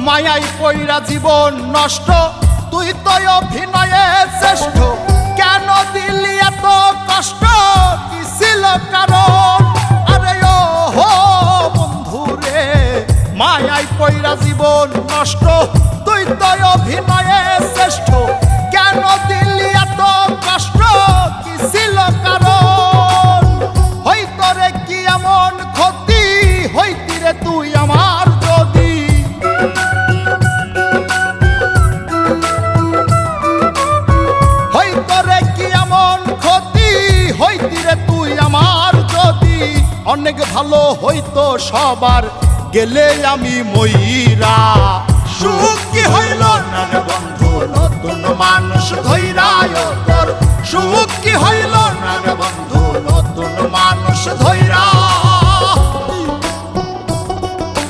মায়াই পইরা জীবন নষ্ট, তুই তো অভিনয়ে শ্রেষ্ঠ। কেন দিলি এত কষ্ট, কি ছিল কারণ? আরে ও হো বন্ধু রে, মায়াই পইরা জীবন নষ্ট, তুই তো অভিনয়ে শ্রেষ্ঠ। কেন দিলি এত কষ্ট, কি ছিল কারণ? হইতো রে কি এমন ক্ষতি, হইতি রে তুই আমার যদি। হইতো রে কি এমন ক্ষতি, হইতি রে তুই আমার যদি। অনেক ভালো হইতো সবার, গেলে আমি ময়রা। সুখ কি হইল না রে বন্ধু, নতুন মানুষ ধইরা তোর। সুখ কি হইল না রে বন্ধু, নতুন মানুষ ধইরা।